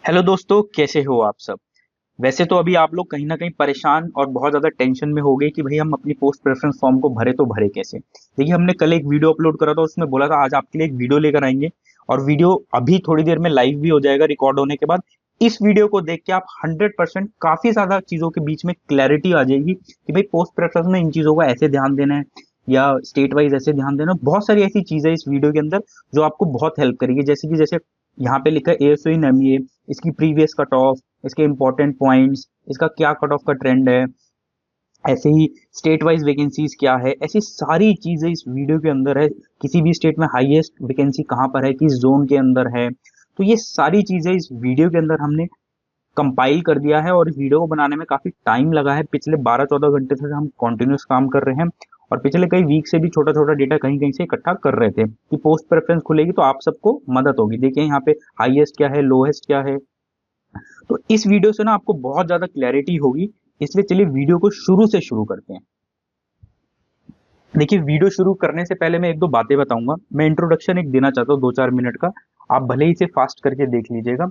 Hello दोस्तों, कैसे हो आप सब। वैसे तो अभी आप लोग कहीं ना कहीं परेशान और बहुत ज्यादा टेंशन में हो गए कि भाई हम अपनी पोस्ट प्रेफरेंस फॉर्म को भरे तो भरे कैसे। देखिए, हमने कल एक वीडियो अपलोड करा था, उसमें बोला था आज आपके लिए एक वीडियो लेकर आएंगे। और वीडियो अभी थोड़ी देर में लाइव भी हो जाएगा रिकॉर्ड होने के बाद। इस वीडियो को देख के आप 100% काफी ज्यादा चीजों के बीच में क्लैरिटी आ जाएगी कि भाई पोस्ट प्रेफरेंस में इन चीजों का ऐसे ध्यान देना है या स्टेट वाइज ऐसे ध्यान देना है। बहुत सारी ऐसी चीजें इस वीडियो के अंदर जो आपको बहुत हेल्प करेगी, जैसे यहाँ पे लिखा है एएसओ इन एमईए, इसकी प्रीवियस कट ऑफ, इसके इंपॉर्टेंट पॉइंट्स, इसका क्या कट ऑफ का ट्रेंड है, ऐसे ही स्टेट वाइज वैकेंसीज क्या है, ऐसी सारी चीजें इस वीडियो के अंदर है। किसी भी स्टेट में हाईएस्ट वैकेंसी कहाँ पर है, किस जोन के अंदर है, तो ये सारी चीजें इस वीडियो के अंदर हमने कंपाइल कर दिया है। और इस वीडियो को बनाने में काफी टाइम लगा है, पिछले 12-14 घंटे से हम कंटिन्यूस काम कर रहे हैं। और पिछले कई वीक से भी छोटा छोटा डेटा कहीं कहीं से इकट्ठा कर रहे थे कि पोस्ट प्रेफरेंस खुलेगी तो आप सबको मदद होगी। देखिए यहाँ पे हाईएस्ट क्या है, लोएस्ट क्या है। तो इस वीडियो से ना आपको बहुत ज्यादा क्लैरिटी होगी। इसलिए चलिए वीडियो को शुरू से शुरू करते हैं। देखिए, वीडियो शुरू करने से पहले मैं एक दो बातें बताऊंगा। मैं इंट्रोडक्शन एक देना चाहता हूँ 2-4 मिनट का। आप भले ही इसे फास्ट करके देख लीजिएगा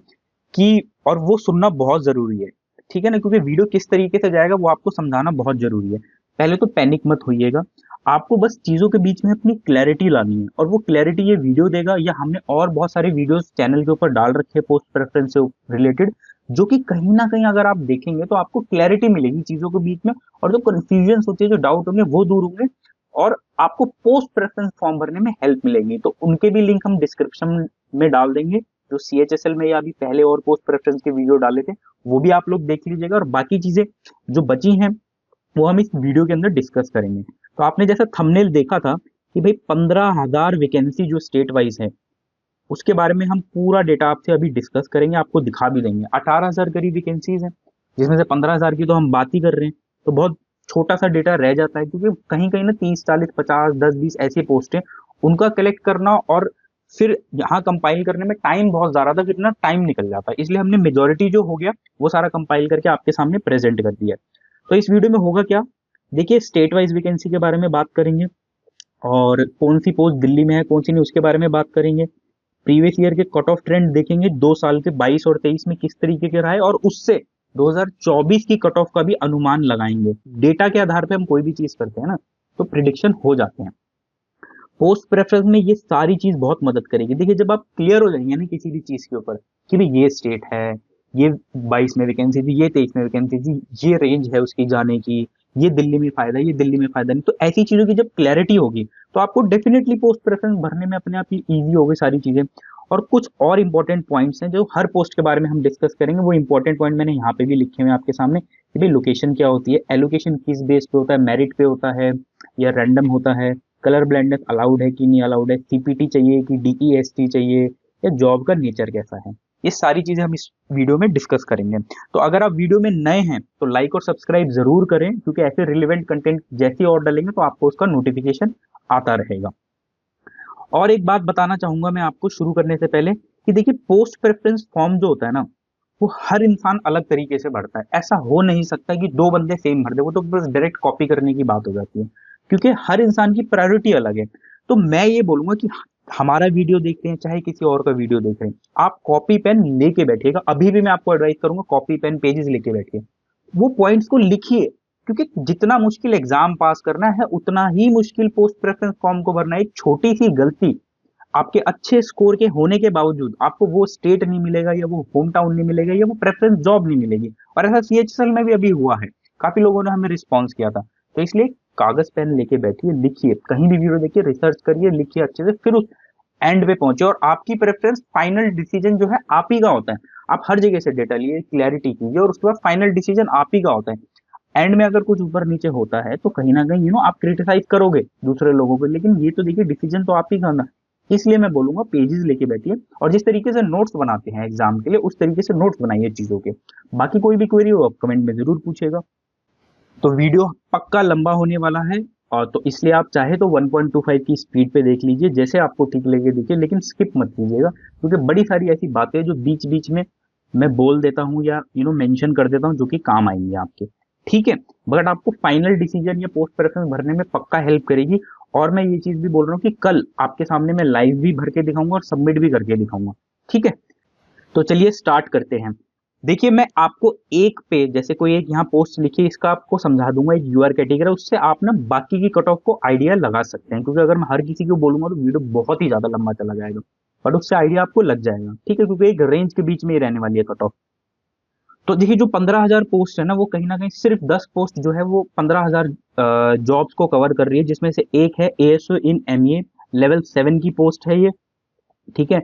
कि, और वो सुनना बहुत जरूरी है, ठीक है ना, क्योंकि वीडियो किस तरीके से जाएगा वो आपको समझाना बहुत जरूरी है। पहले तो पैनिक मत होइएगा। आपको बस चीजों के बीच में अपनी क्लैरिटी लानी है, और वो क्लैरिटी ये वीडियो देगा, या हमने और बहुत सारे वीडियोस चैनल के ऊपर डाल रखे हैं पोस्ट प्रेफरेंस से रिलेटेड, जो कि कहीं ना कहीं अगर आप देखेंगे तो आपको क्लैरिटी मिलेगी चीजों के बीच में। और जो कंफ्यूजन होती है, जो डाउट होंगे, वो दूर होंगे। और आपको पोस्ट प्रेफरेंस फॉर्म भरने में हेल्प मिलेगी। तो उनके भी लिंक हम डिस्क्रिप्शन में डाल देंगे। जो सीएचएसएल में या अभी पहले और पोस्ट प्रेफरेंस के वीडियो डाले थे, वो भी आप लोग देख लीजिएगा। और बाकी चीजें जो बची हैं वो हम इस वीडियो के अंदर डिस्कस करेंगे। तो आपने जैसा थंबनेल देखा था कि भाई 15,000 वैकेंसी जो स्टेट वाइज है, उसके बारे में हम पूरा डेटा आपसे अभी डिस्कस करेंगे, आपको दिखा भी देंगे। 18,000 करीब वैकेंसीज हैं, जिसमें से 15,000 की तो हम बात ही कर रहे हैं। तो बहुत छोटा सा डेटा रह जाता है, क्योंकि कहीं कहीं ना 30, 40, 50, 10, 20 ऐसी पोस्ट है, उनका कलेक्ट करना और फिर यहाँ कंपाइल करने में टाइम बहुत ज्यादा था, कितना टाइम निकल जाता है। इसलिए हमने मेजोरिटी जो हो गया वो सारा कंपाइल करके आपके सामने प्रेजेंट कर दिया। तो इस वीडियो में होगा क्या, देखिए स्टेट वाइज वैकेंसी के बारे में बात करेंगे, और कौन सी पोस्ट दिल्ली में है कौन सी नहीं उसके बारे में बात करेंगे। प्रीवियस ईयर के कट ऑफ ट्रेंड देखेंगे, 2 साल के 22 और 23 में किस तरीके के रहा है, और उससे 2024 की कट ऑफ का भी अनुमान लगाएंगे। डेटा के आधार पे हम कोई भी चीज करते हैं ना, तो प्रिडिक्शन हो जाते हैं। पोस्ट प्रेफरेंस में ये सारी चीज बहुत मदद करेगी। देखिए, जब आप क्लियर हो जाएंगे ना किसी भी चीज के ऊपर कि भाई ये स्टेट है, ये 22 में वैकेंसी थी, ये 23 में वैकेंसी थी, ये रेंज है उसकी जाने की, ये दिल्ली में फायदा है, ये दिल्ली में फायदा नहीं, तो ऐसी चीजों की जब क्लैरिटी होगी तो आपको डेफिनेटली पोस्ट प्रेफरेंस भरने में अपने आप ही ईजी होगी सारी चीजें। और कुछ और इंपॉर्टेंट पॉइंट्स हैं जो हर पोस्ट के बारे में हम डिस्कस करेंगे। वो इंपॉर्टेंट पॉइंट मैंने यहाँ पे भी लिखे हुए हैं आपके सामने कि भाई लोकेशन क्या होती है, एलोकेशन किस बेस पे होता है, मेरिट पे होता है या रैंडम होता है, कलर ब्लाइंडनेस अलाउड है कि नहीं अलाउड है, सीपीटी चाहिए कि डीईएसटी चाहिए, या जॉब का नेचर कैसा है। ये सारी चीजें हम इस वीडियो में डिस्कस करेंगे। तो अगर आप वीडियो में नए हैं तो लाइक और सब्सक्राइब जरूर करें, क्योंकि ऐसे रिलेवेंट कंटेंट जैसे और डालेंगे तो आपको उसका नोटिफिकेशन आता रहेगा। और एक बात बताना चाहूंगा मैं आपको शुरू करने से पहले कि देखिए, पोस्ट प्रेफरेंस फॉर्म जो होता है ना, वो हर इंसान अलग तरीके से भरता है। ऐसा हो नहीं सकता कि दो बंदे सेम भर दे, वो तो बस डायरेक्ट कॉपी करने की बात हो जाती है, क्योंकि हर इंसान की प्रायोरिटी अलग है। तो मैं ये बोलूंगा कि हमारा वीडियो देख रहे हैं चाहे किसी और का वीडियो देख रहे हैं, आप कॉपी पेन लेके बैठिएगा। अभी भी मैं आपको एडवाइस करूंगा, कॉपी पेन पेजेस लेके बैठिए, वो पॉइंट्स को लिखिए। क्योंकि जितना मुश्किल एग्जाम पास करना है, उतना ही मुश्किल पोस्ट प्रेफरेंस फॉर्म को भरना है। एक छोटी सी गलती, आपके अच्छे स्कोर के होने के बावजूद आपको वो स्टेट नहीं मिलेगा, या वो होम टाउन नहीं मिलेगा, या वो प्रेफरेंस जॉब नहीं मिलेगी। और ऐसा सीएचएसएल में भी अभी हुआ है, काफी लोगों ने हमें रिस्पॉन्स किया था। तो इसलिए कागज पेन लेके बैठिए, लिखिए, कहीं भी वीडियो देखिए, रिसर्च करिए, लिखिए अच्छे से, फिर उस एंड पे पहुंचे। और आपकी प्रेफरेंस फाइनल डिसीजन जो है आप ही का होता है। आप हर जगह से डेटा लिए, क्लैरिटी कीजिए, और उसके बाद फाइनल डिसीजन आप ही का होता है। एंड में अगर कुछ ऊपर नीचे होता है तो कहीं ना कहीं आप क्रिटिसाइज करोगे दूसरे लोगों को, लेकिन ये तो देखिए डिसीजन तो आप ही का ना। इसलिए मैं बोलूंगा पेजेस लेके बैठिए, और जिस तरीके से नोट्स बनाते हैं एग्जाम के लिए उस तरीके से नोट्स बनाइए चीजों के। बाकी कोई भी क्वेरी हो आप कमेंट में जरूर पूछेगा। तो वीडियो पक्का लंबा होने वाला है, और तो इसलिए आप चाहे तो 1.25 की स्पीड पे देख लीजिए, जैसे आपको ठीक लगे देखिए, लेकिन स्किप मत कीजिएगा, क्योंकि बड़ी सारी ऐसी बातें हैं जो बीच बीच में मैं बोल देता हूँ या मेंशन कर देता हूँ, जो कि काम आएंगे आपके। ठीक है, बट आपको फाइनल डिसीजन या पोस्ट प्रेफरेंस भरने में पक्का हेल्प करेगी। और मैं ये चीज भी बोल रहा हूँ कि कल आपके सामने मैं लाइव भी भर के दिखाऊंगा और सबमिट भी करके दिखाऊंगा। ठीक है, तो चलिए स्टार्ट करते हैं। देखिए मैं आपको एक पे जैसे कोई एक यहाँ पोस्ट लिखी है, इसका आपको समझा दूंगा एक यूआर कैटेगरी, उससे आप ना बाकी की कट ऑफ को आइडिया लगा सकते हैं, क्योंकि अगर मैं हर किसी को बोलूंगा तो वीडियो बहुत ही ज्यादा लंबा चला जाएगा, बट उससे आइडिया आपको लग जाएगा, ठीक है, क्योंकि एक रेंज के बीच में ही रहने वाली है कट ऑफ। तो देखिए जो 15,000 पोस्ट है ना, वो कहीं ना कहीं सिर्फ 10 पोस्ट जो है वो 15,000 जॉब्स को कवर कर रही है, जिसमें से एक है एएसओ इन एमईए लेवल 7 की पोस्ट है ये, ठीक है।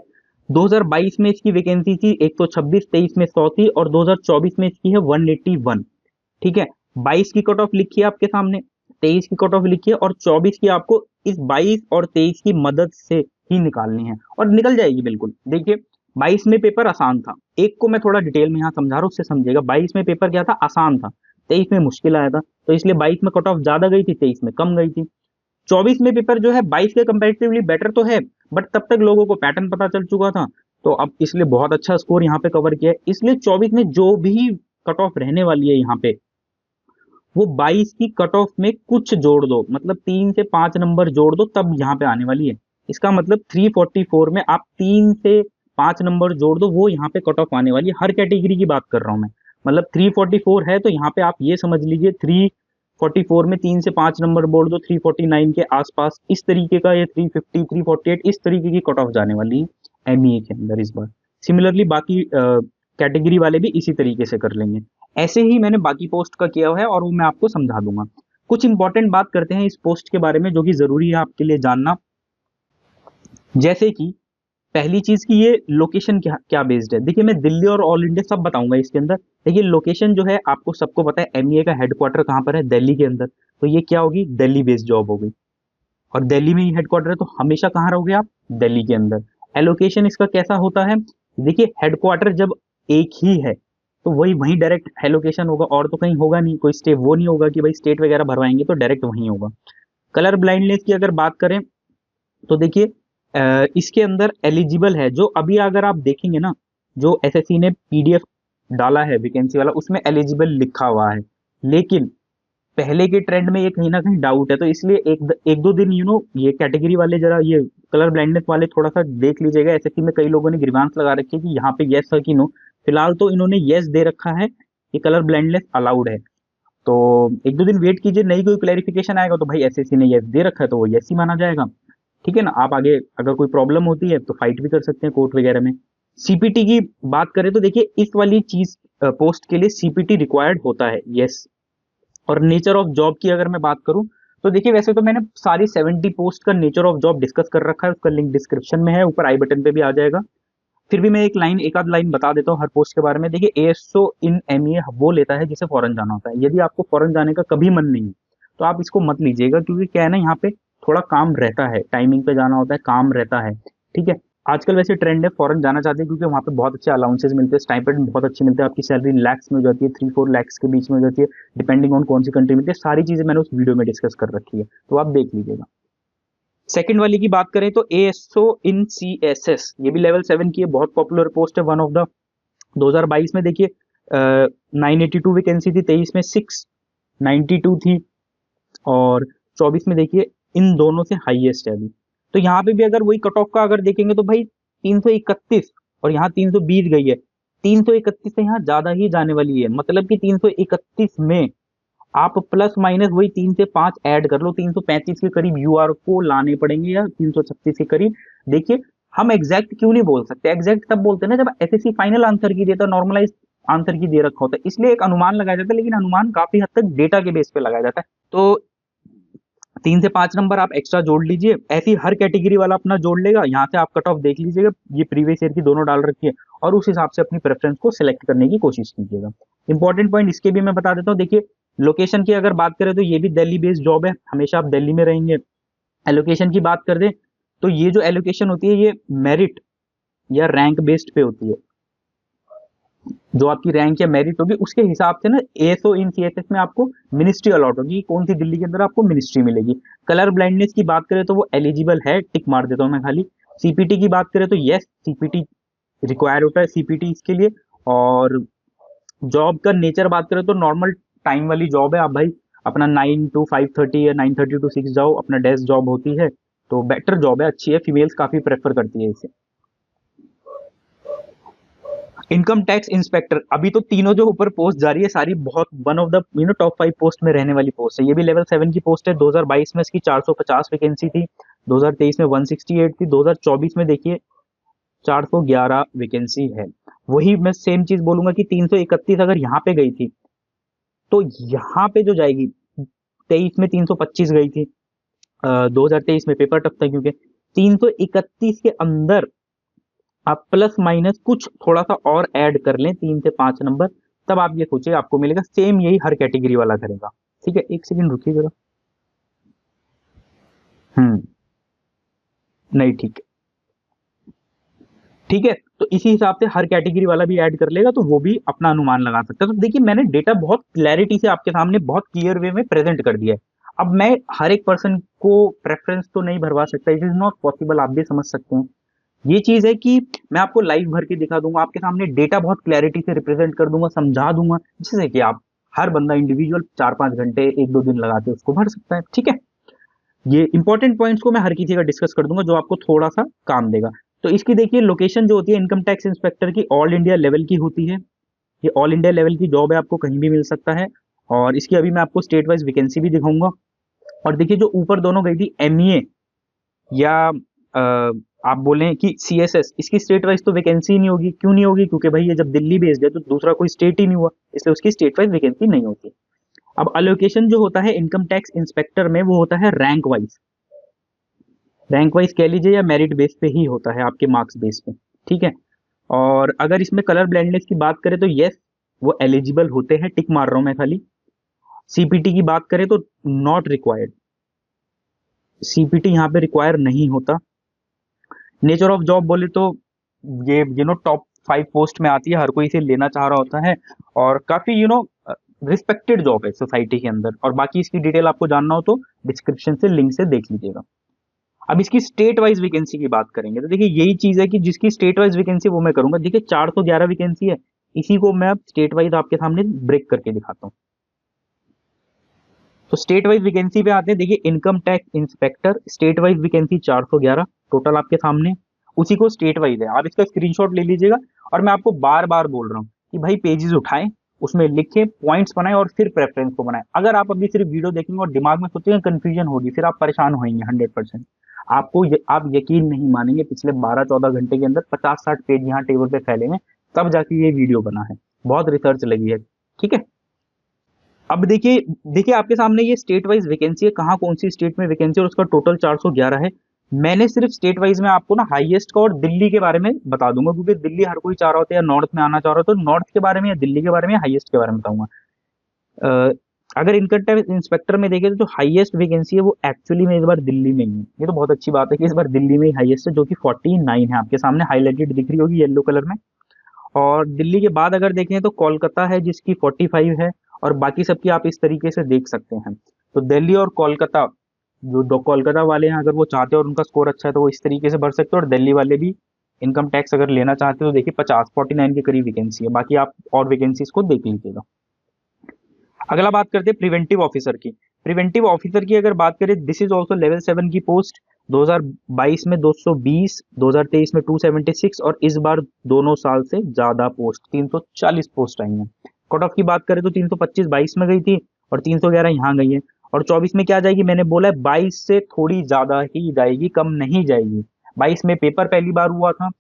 2022 में इसकी वैकेंसी थी 126, 23 में 100 थी, और 2024 में इसकी है 181, ठीक है। 22 की कट ऑफ लिखी है आपके सामने, 23 की कट ऑफ लिखी है, और 24 की आपको इस 22 और 23 की मदद से ही निकालनी है, और निकल जाएगी बिल्कुल। देखिए 22 में पेपर आसान था, एक को मैं थोड़ा डिटेल में यहाँ समझा रहा हूँ, उससे समझेगा। 22 में पेपर क्या था, आसान था, 23 में मुश्किल आया था, तो इसलिए 22 में कट ऑफ ज्यादा गई थी, 23 में कम गई थी। 24 में पेपर जो है 22 के कंपैरेटिवली बेटर तो है, बट तब तक लोगों को पैटर्न पता चल चुका था, तो अब इसलिए बहुत अच्छा स्कोर यहाँ पे कवर किया है। इसलिए 24 में जो भी कट ऑफ रहने वाली है यहाँ पे, वो 22 की कट ऑफ में कुछ जोड़ दो, मतलब 3 से 5 नंबर जोड़ दो, तब यहाँ पे आने वाली है। इसका मतलब 344 में आप 3 से 5 नंबर जोड़ दो, वो यहाँ पे कट ऑफ आने वाली है। हर कैटेगरी की बात कर रहा हूँ मैं, मतलब 344 है तो यहाँ पे आप ये समझ लीजिए 344 में 3 से 5 नंबर बोल दो, 349 के आसपास, इस तरीके का, ये 350, 348, इस तरीके की कट ऑफ जाने वाली है एमईए के अंदर इस बार। सिमिलरली बाकी कैटेगरी वाले भी इसी तरीके से कर लेंगे। ऐसे ही मैंने बाकी पोस्ट का किया हुआ है, और वो मैं आपको समझा दूंगा। कुछ इंपॉर्टेंट बात करते हैं इस पोस्ट के बारे में, जो कि जरूरी है आपके लिए जानना। जैसे कि पहली चीज की ये लोकेशन क्या क्या बेस्ड है। देखिए मैं दिल्ली और ऑल इंडिया सब बताऊंगा इसके अंदर। देखिए लोकेशन जो है आपको सबको पता है, एमईए का हेडक्वार्टर कहाँ पर है, दिल्ली के अंदर, तो ये क्या होगी, दिल्ली बेस्ड जॉब होगी, और दिल्ली में ही हेडक्वार्टर है, तो हमेशा कहाँ रहोगे आप, दिल्ली के अंदर। एलोकेशन इसका कैसा होता है, देखिए हेडक्वार्टर जब एक ही है तो वही वहीं डायरेक्ट एलोकेशन होगा, और तो कहीं होगा नहीं, कोई स्टेट वो नहीं होगा कि भाई स्टेट वगैरह भरवाएंगे, तो डायरेक्ट वहीं होगा। कलर ब्लाइंडनेस की अगर बात करें तो देखिए इसके अंदर एलिजिबल है, जो अभी अगर आप देखेंगे ना, जो एसएससी ने पीडीएफ डाला है वैकेंसी वाला, उसमें एलिजिबल लिखा हुआ है, लेकिन पहले के ट्रेंड में ये कहीं ना कहीं डाउट है, तो इसलिए एक दो दिन ये कैटेगरी वाले जरा ये कलर ब्लाइंडनेस वाले थोड़ा सा देख लीजिएगा। एसएससी में कई लोगों ने ग्रीवांस लगा रखी है कि यहाँ पे यस है कि नो। फिलहाल तो इन्होंने यस दे रखा है कि कलर ब्लाइंडनेस अलाउड है, तो एक दो दिन वेट कीजिए, नई कोई क्लैरिफिकेशन आएगा तो भाई एसएससी ने यस दे रखा है तो वो यस ही माना जाएगा, ठीक है ना। आप आगे अगर कोई प्रॉब्लम होती है तो फाइट भी कर सकते हैं कोर्ट वगैरह में। सीपीटी की बात करें तो देखिए इस वाली चीज पोस्ट के लिए सीपीटी रिक्वायर्ड होता है, यस। और नेचर ऑफ जॉब की अगर मैं बात करूं तो देखिए वैसे तो मैंने सारी 70 पोस्ट का नेचर ऑफ जॉब डिस्कस कर रखा है, उसका लिंक डिस्क्रिप्शन में है, ऊपर आई बटन पे भी आ जाएगा। फिर भी मैं एक आध लाइन बता देता हूँ हर पोस्ट के बारे में। देखिए एएसओ इन एमईए वो लेता है जिसे फॉरेन जाना होता है। यदि आपको फॉरेन जाने का कभी मन नहीं है तो आप इसको मत लीजिएगा, क्योंकि क्या है ना, यहाँ पे थोड़ा काम रहता है, टाइमिंग पे जाना होता है, काम रहता है, ठीक है। आजकल वैसे ट्रेंड है फॉरेन जाना चाहते हैं, क्योंकि वहाँ पे बहुत अच्छे अलाउंसेस मिलते हैं, स्टाइपेंड बहुत अच्छे मिलते हैं, आपकी सैलरी लैक्स में हो जाती है, 3-4 लैक्स के बीच में हो जाती है, डिपेंडिंग ऑन कौन सी कंट्री मिलती है। सारी चीजें मैंने उस वीडियो में डिस्कस कर रखी है, तो आप देख लीजिएगा। सेकंड वाली की बात करें तो एएसओ इन सीएसएस, ये भी लेवल 7 की है, बहुत पॉपुलर पोस्ट है, वन ऑफ द। 2022 में देखिए 982 वैकेंसी थी, 23 में 692 थी, और 24 में देखिए इन दोनों से हाईएस्ट है अभी। तो यहाँ पे भी अगर वही कट ऑफ का अगर देखेंगे तो भाई 331, और यहाँ 320 गई है, 331 से यहाँ ज्यादा ही जाने वाली है, मतलब कि 331 में आप प्लस माइनस वही 3 से 5 ऐड कर लो, 335 के करीब यूआर को लाने पड़ेंगे, या 336 के करीब। देखिए हम एग्जैक्ट क्यों नहीं बोल सकते, एग्जैक्ट तब बोलते हैं ना जब एसएससी फाइनल आंसर की देता है, नॉर्मलाइज आंसर की दे रखा होता है, इसलिए एक अनुमान लगाया जाता है, लेकिन अनुमान काफी हद तक डेटा के बेस पे लगाया जाता है। तो 3 से 5 नंबर आप एक्स्ट्रा जोड़ लीजिए, ऐसी हर कैटेगरी वाला अपना जोड़ लेगा, यहाँ से आप कट ऑफ देख लीजिएगा, ये प्रीवियस ईयर की दोनों डाल रखी है, और उस हिसाब से अपनी प्रेफरेंस को सिलेक्ट करने की कोशिश कीजिएगा। इंपॉर्टेंट पॉइंट इसके भी मैं बता देता हूँ। देखिए लोकेशन की अगर बात करें तो ये भी दिल्ली बेस्ड जॉब है, हमेशा आप दिल्ली में रहेंगे। एलोकेशन की बात कर दें तो ये जो एलोकेशन होती है ये मेरिट या रैंक बेस्ड पे होती है, जो आपकी रैंक या मेरिट होगी उसके हिसाब से ना एएसओ इन सीएसएस में आपको मिनिस्ट्री अलॉट होगी, कौन सी दिल्ली के अंदर आपको मिनिस्ट्री मिलेगी। कलर ब्लाइंडनेस की बात करें तो वो एलिजिबल है, टिक मार देता हूं मैं खाली। सीपीटी की बात करें तो यस, सीपीटी रिक्वायर होता है सीपीटी इसके लिए। और जॉब का नेचर बात करें तो नॉर्मल टाइम वाली जॉब है, आप भाई अपना 9 to 5:30 या 9:30 to 6 जाओ, अपना डेस्क जॉब होती है, तो बेटर जॉब है, अच्छी है, फीमेल्स काफी प्रेफर करती है इसे। इनकम टैक्स इंस्पेक्टर, अभी तो तीनों जो ऊपर पोस्ट जा रही है सारी बहुत one of the top 5 post में रहने वाली पोस्ट है। ये भी लेवल 7 की पोस्ट है। 2022 में इसकी 450 वैकेंसी थी, 2023 में 168 थी, 2024 में देखिए 411 वैकेंसी है। वही मैं सेम चीज बोलूंगा कि 331 अगर यहाँ पे गई थी तो यहाँ पे जो जाएगी, 23 में 325 गई थी, 2023 में पेपर टफ था क्योंकि 331 के अंदर आप प्लस माइनस कुछ थोड़ा सा और ऐड कर लें 3 से 5 नंबर, तब आप ये सोचिए आपको मिलेगा। सेम यही हर कैटेगरी वाला करेगा। ठीक है, एक सेकंड रुकिए जरा। हम्म, नहीं ठीक है, ठीक है। तो इसी हिसाब से हर कैटेगरी वाला भी ऐड कर लेगा तो वो भी अपना अनुमान लगा सकता है। तो देखिए मैंने डेटा बहुत क्लैरिटी से आपके सामने बहुत क्लियर वे में प्रेजेंट कर दिया है। अब मैं हर एक पर्सन को प्रेफरेंस तो नहीं भरवा सकता, इट इज नॉट पॉसिबल, आप भी समझ सकते हैं। ये चीज है कि मैं आपको लाइव भर के दिखा दूंगा, आपके सामने डेटा बहुत क्लैरिटी से रिप्रेजेंट कर दूंगा, समझा दूंगा, जिससे कि आप हर बंदा इंडिविजुअल 4-5 घंटे 1-2 दिन लगा के उसको भर सकता है। ठीक है, ये इंपॉर्टेंट पॉइंट्स को मैं हर किसी का डिस्कस कर दूंगा जो आपको थोड़ा सा काम देगा। तो इसकी देखिए लोकेशन जो होती है इनकम टैक्स इंस्पेक्टर की, ऑल इंडिया लेवल की होती है। ये ऑल इंडिया लेवल की जॉब है, आपको कहीं भी मिल सकता है। और इसकी अभी मैं आपको स्टेट वाइज वैकेंसी भी दिखाऊंगा। और देखिए जो ऊपर दोनों गई थी एमईए या आप बोलें कि सीएसएस, इसकी स्टेट वाइज तो वैकेंसी ही नहीं होगी। क्यों नहीं होगी? क्योंकि भाई ये जब दिल्ली बेस्ड है तो दूसरा कोई स्टेट ही नहीं हुआ, इसलिए उसकी स्टेट वाइज वैकेंसी नहीं होती। अब अलोकेशन जो होता है इनकम टैक्स इंस्पेक्टर में वो होता है रैंक वाइज, रैंक वाइज कह लीजिए या मेरिट बेस पे ही होता है, आपके मार्क्स बेस पे। ठीक है, और अगर इसमें कलर ब्लाइंडनेस की बात करें तो यस वो एलिजिबल होते हैं, टिक मार रहा हूं मैं खाली। सीपीटी की बात करें तो नॉट रिक्वायर्ड, सीपीटी यहाँ पे रिक्वायर नहीं होता। नेचर ऑफ जॉब बोले तो ये टॉप 5 पोस्ट में आती है, हर कोई इसे लेना चाह रहा होता है और काफी रिस्पेक्टेड जॉब है सोसाइटी के अंदर। और बाकी इसकी डिटेल आपको जानना हो तो डिस्क्रिप्शन से लिंक से देख लीजिएगा। अब इसकी स्टेट वाइज वैकेंसी की बात करेंगे तो देखिए यही चीज है कि जिसकी स्टेट वाइज वैकेंसी वो मैं करूंगा। देखिए 411 वैकेंसी है, इसी को मैं अब स्टेट वाइज आपके सामने ब्रेक करके दिखाता हूँ। तो स्टेट वाइज वैकेंसी पे आते हैं। देखिए income tax inspector state wise vacancy 411 total आपके सामने, उसी को स्टेट वाइज है। आप इसका स्क्रीनशॉट ले लीजिएगा। और मैं आपको बार बार बोल रहा हूँ कि भाई पेजेस उठाएं, उसमें लिखें, पॉइंट्स बनाएं और फिर प्रेफरेंस को बनाएं। अगर आप अभी सिर्फ वीडियो देखेंगे और दिमाग में सोचेंगे कंफ्यूजन होगी, फिर आप परेशान होंगे 100%। आप यकीन नहीं मानेंगे, पिछले 12-14 घंटे के अंदर 50-60 पेज यहाँ टेबल पे फैले हैं, तब जाके ये वीडियो बना है, बहुत रिसर्च लगी है। ठीक है, अब देखिए देखिए आपके सामने ये स्टेट वाइज वैकेंसी है, कहाँ कौन सी स्टेट में वैकेंसी है, और उसका टोटल 411 है। मैंने सिर्फ स्टेट वाइज में आपको ना हाईएस्ट का और दिल्ली के बारे में बता दूंगा, क्योंकि दिल्ली हर कोई चाह रहा होता है या नॉर्थ में आना चाह रहा होता है, तो नॉर्थ के बारे में या दिल्ली के बारे में या हाईएस्ट के बारे में बताऊंगा। अ, अगर इनकम टैक्स इंस्पेक्टर में देखें तो जो हाईएस्ट वैकेंसी है वो एक्चुअली में इस बार दिल्ली में ही है। ये तो बहुत अच्छी बात है कि इस बार दिल्ली में ही हाईएस्ट है, जो कि 49 है, आपके सामने हाईलाइटेड दिख रही होगी येलो कलर में। और दिल्ली के बाद अगर देखें तो कोलकाता है जिसकी 45 है, और बाकी सबकी आप इस तरीके से देख सकते हैं। तो दिल्ली और कोलकाता, जो दो कोलकाता वाले हैं अगर वो चाहते हैं और उनका स्कोर अच्छा है तो वो इस तरीके से भर सकते हैं, और दिल्ली वाले भी इनकम टैक्स अगर लेना चाहते हो तो देखिए 49 के करीब वैकेंसी है। बाकी आप और वैकेंसीज को देख लीजिएगा। अगला बात करते हैं प्रिवेंटिव ऑफिसर की। प्रिवेंटिव ऑफिसर की अगर बात करें, दिस इज ऑल्सो लेवल 7 की पोस्ट। 2022 में 220, 2023 में 276 और इस बार दोनों साल से ज्यादा पोस्ट 340 पोस्ट आई हैं। कट ऑफ की बात करें तो 325 22 में गई थी और 311 यहाँ गई है। और 24 में क्या जाएगी? मैंने बोला है 22 से थोड़ी ज्यादा ही जाएगी, कम नहीं जाएगी। 22 में पेपर पहली बार हुआ था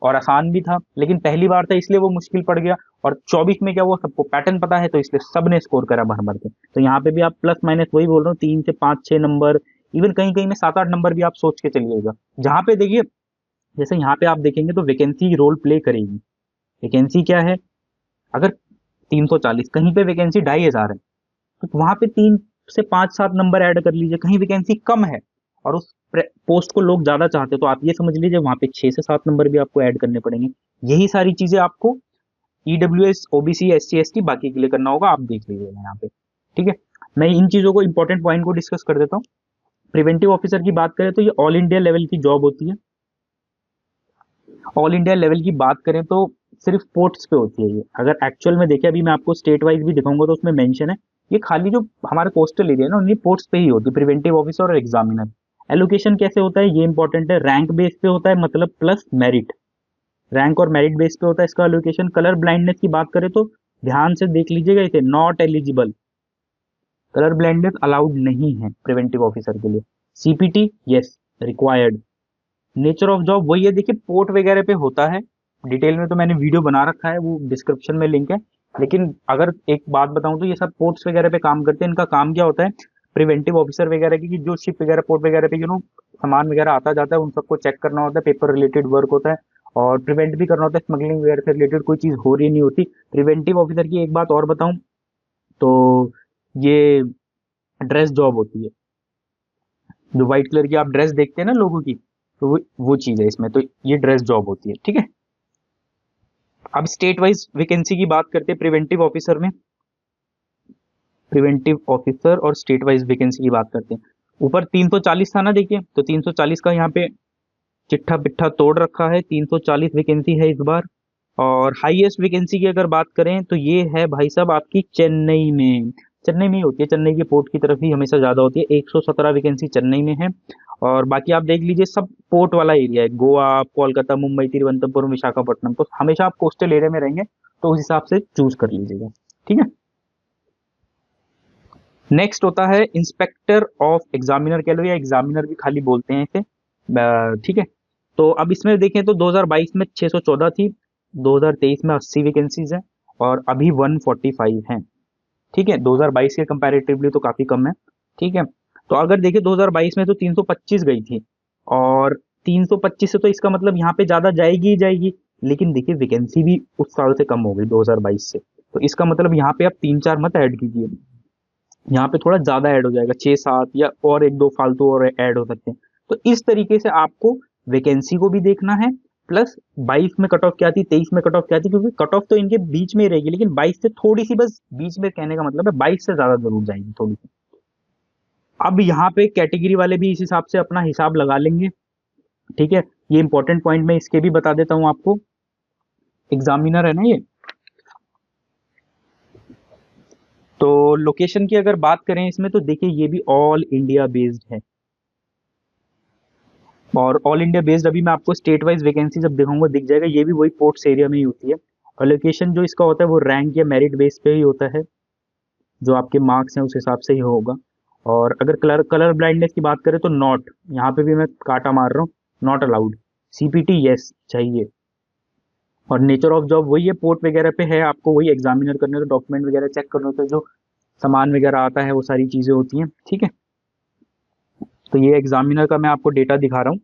और आसान भी था, लेकिन पहली बार था इसलिए वो मुश्किल पड़ गया। और 24 में क्या हुआ, सबको पैटर्न पता है तो इसलिए सबने स्कोर करा भर भर के। तो यहाँ पे भी आप प्लस माइनस वही बोल रहा हूँ, 3 से 5-6 नंबर, इवन कहीं कहीं में 7-8 नंबर भी आप सोच के चलिएगा। जहाँ पे देखिए, जैसे यहाँ पे आप देखेंगे तो वैकेंसी रोल प्ले करेगी। वैकेंसी क्या है? अगर 340 कहीं पे वैकेंसी 2500 है तो वहां पे 3 से 5-7 नंबर ऐड कर लीजिए। कहीं वैकेंसी कम है और उस पोस्ट को लोग ज्यादा चाहते हैं तो आप ये समझ लीजिए वहां पे 6 से 7 नंबर भी आपको ऐड करने पड़ेंगे। यही सारी चीजें आपको ईडब्ल्यूएस, ओबीसी, एससी, एसटी बाकी के लिए करना होगा, आप देख लीजिएगा यहाँ पे। ठीक है, मैं इन चीजों को, इंपॉर्टेंट पॉइंट को डिस्कस कर देता हूँ। प्रिवेंटिव ऑफिसर की बात करें तो ये ऑल इंडिया लेवल की जॉब होती है। ऑल इंडिया लेवल की बात करें तो सिर्फ पोस्ट्स पे होती है ये। अगर एक्चुअल में देखें, अभी मैं आपको स्टेट वाइज भी दिखाऊंगा तो उसमें मेंशन है, ये खाली जो हमारे पोस्टल एरिया है ना उन्हीं पोस्ट पे ही होती है, प्रिवेंटिव ऑफिसर और एग्जामिनर। एलोकेशन कैसे होता है ये इंपॉर्टेंट है, रैंक बेस पे होता है, मतलब प्लस मेरिट। रैंक और मेरिट बेस पे होता है इसका एलोकेशन। कलर ब्लाइंडनेस की बात करें तो ध्यान से देख लीजिएगा, इसे not eligible, colour blindness allowed नहीं है प्रिवेंटिव ऑफिसर के लिए। CPT yes required. Nature of job वही है, देखिए पोर्ट वगैरह पे होता है, डिटेल में तो मैंने वीडियो बना रखा है, वो डिस्क्रिप्शन में लिंक है। लेकिन अगर एक बात बताऊं तो ये सब पोर्ट्स वगैरह पे काम करते हैं। इनका काम क्या होता है, प्रिवेंटिव ऑफिसर वगैरह की, कि जो शिप वगैरह पोर्ट वगैरह पे सामान वगैरह आता जाता है, उन सबको चेक करना होता है, पेपर रिलेटेड वर्क होता है, और प्रिवेंट भी करना होता है, स्मगलिंग वगैरह से रिलेटेड कोई चीज हो रही नहीं होती। प्रिवेंटिव ऑफिसर की एक बात और बताऊं तो ये ड्रेस जॉब होती है, जो व्हाइट कलर की आप ड्रेस देखते हैं ना लोगों की, तो वो चीज है इसमें, तो ये ड्रेस जॉब होती है, ठीक है। अब स्टेट वाइज वैकेंसी की बात करते हैं प्रिवेंटिव ऑफिसर में, प्रिवेंटिव ऑफिसर और स्टेट वाइज वैकेंसी की बात करते हैं। ऊपर 340 था ना, देखिए तो 340 का यहाँ पे चिट्ठा पिट्ठा तोड़ रखा है, 340 वैकेंसी है इस बार। और हाईएस्ट वैकेंसी की अगर बात करें तो ये है भाई साहब आपकी चेन्नई में, चेन्नई में ही होती है, चेन्नई के पोर्ट की तरफ ही हमेशा ज्यादा होती है, 117 वैकेंसी चेन्नई में है। और बाकी आप देख लीजिए सब पोर्ट वाला एरिया है, गोवा, कोलकाता, मुंबई, तिरुवनंतपुरम, विशाखापट्टनम, तो हमेशा आप कोस्टल एरिया में रहेंगे, तो उस हिसाब से चूज कर लीजिएगा, ठीक है। नेक्स्ट होता है इंस्पेक्टर ऑफ एग्जामिनर, कह लो या एग्जामिनर भी खाली बोलते हैं इसे, ठीक है। तो अब इसमें देखें तो 2022 में 614 थी, 2023 में 80 वैकेंसीज है, और अभी 145 हैं, ठीक है। 2022 के कंपैरेटिवली तो काफी कम है, ठीक है। तो अगर देखिए 2022 में तो 325 गई थी, और 325 से तो इसका मतलब यहाँ पे ज्यादा जाएगी ही जाएगी, लेकिन देखिए वैकेंसी भी उस साल से कम हो गई 2022 से, तो इसका मतलब यहाँ पे आप 3-4 मत ऐड कीजिए, यहाँ पे थोड़ा ज्यादा ऐड हो जाएगा, 6-7 या और एक दो फालतू और ऐड हो सकते हैं। तो इस तरीके से आपको वैकेंसी को भी देखना है, प्लस 22 में कट ऑफ क्या थी, 23 में कट ऑफ क्या थी, क्योंकि कट ऑफ तो इनके बीच में ही रहेगी, लेकिन 22 से थोड़ी सी, बस बीच में कहने का मतलब है 22 से ज्यादा जरूर जाएगी थोड़ी सी। अब यहाँ पे कैटेगरी वाले भी इस हिसाब से अपना हिसाब लगा लेंगे, ठीक है। ये इंपॉर्टेंट पॉइंट मैं इसके भी बता देता हूँ आपको। एग्जामिनर है ना ये, तो लोकेशन की अगर बात करें इसमें तो देखिए ये भी ऑल इंडिया बेस्ड है, और ऑल इंडिया बेस्ड अभी मैं आपको स्टेट वाइज वैकेंसी जब दिखाऊंगा दिख जाएगा, ये भी वही पोर्ट्स एरिया में ही होती है। और लोकेशन जो इसका होता है वो रैंक या मेरिट बेस पे ही होता है, जो आपके मार्क्स हैं उस हिसाब से ही होगा। और अगर कलर कलर ब्लाइंडनेस की बात करें तो नॉट, यहाँ पे भी मैं काटा मार रहा हूँ, नॉट अलाउड। सीपीटी यस चाहिए। और नेचर ऑफ जॉब वही है, पोर्ट वगैरह पे है, आपको वही एग्जामिनर करने होते, डॉक्यूमेंट वगैरह चेक करने होते, जो सामान वगैरह आता है वो सारी चीजें होती हैं, ठीक है। तो ये एग्जामिनर का मैं आपको डेटा दिखा रहा हूँ,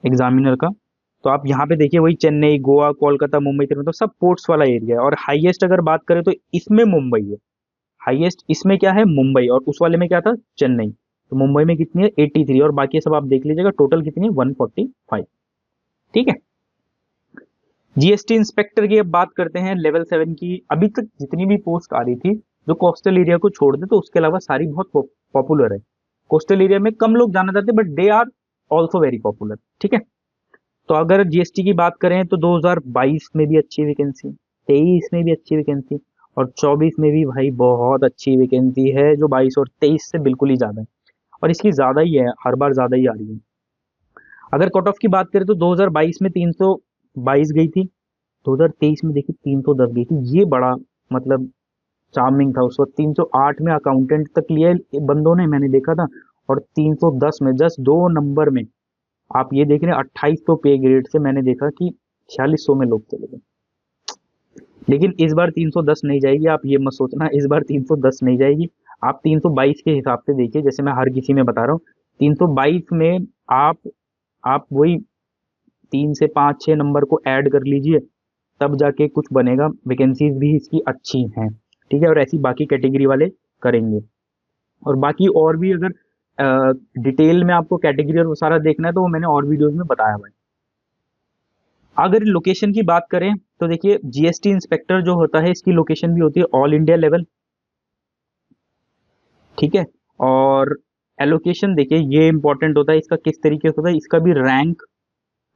एग्जामिनर का। तो आप यहाँ पे देखिए वही चेन्नई, गोवा, कोलकाता, मुंबई, तिरुवनंतपुरम, तो सब पोर्ट्स वाला एरिया है। और हाईएस्ट अगर बात करें तो इसमें मुंबई है, हाईएस्ट इसमें क्या है, मुंबई, और उस वाले में क्या था, चेन्नई। तो मुंबई में कितनी है, 83, और बाकी सब आप देख लीजिएगा टोटल कितनी है, 145, ठीक है। जीएसटी इंस्पेक्टर की अब बात करते हैं, लेवल 7 की। अभी तक जितनी भी पोस्ट आ रही थी, जो कोस्टल एरिया को छोड़ दे तो उसके अलावा सारी बहुत पॉपुलर है। कोस्टल एरिया में कम लोग जाना चाहते हैं, but they are also very popular, ठीक है। तो अगर जीएसटी की बात करें तो 2022 में भी अच्छी वैकेंसी, 23 में भी अच्छी वैकेंसी, और 24 में भी भाई बहुत अच्छी वैकेंसी है, जो 22 और 23 से बिल्कुल ही ज्यादा है, और इसकी ज्यादा ही है, हर बार ज्यादा ही आ रही है। अगर कट ऑफ की बात करें तो 2022 में 322 गई थी, 2023 में देखिए 310 गई थी, ये बड़ा मतलब चार्मिंग था। उस वक्त 308 में अकाउंटेंट तक लिया है बंदों ने, मैंने देखा था, और 310 में जस्ट 2 नंबर में आप ये देख रहे हैं 2800 पे ग्रेड से मैंने देखा कि 4600 में लोग चले गए। लेकिन इस बार 310 नहीं जाएगी, आप ये मत सोचना इस बार 310 नहीं जाएगी। आप 322 के हिसाब से देखिए, जैसे मैं हर किसी में बता रहा हूँ, 322 में आप वही 3 से 5-6 नंबर को ऐड कर लीजिए, तब जाके कुछ बनेगा। वैकेंसीज भी इसकी अच्छी हैं, ठीक है, और ऐसी बाकी कैटेगरी वाले करेंगे। और बाकी और भी अगर डिटेल में आपको कैटेगरी और वो सारा देखना है तो वो मैंने और वीडियोस में बताया हुआ है। अगर लोकेशन की बात करें तो देखिए जीएसटी इंस्पेक्टर जो होता है इसकी लोकेशन भी होती है ऑल इंडिया लेवल, ठीक है। और एलोकेशन देखिए ये इंपॉर्टेंट होता है, इसका किस तरीके से होता है, इसका भी रैंक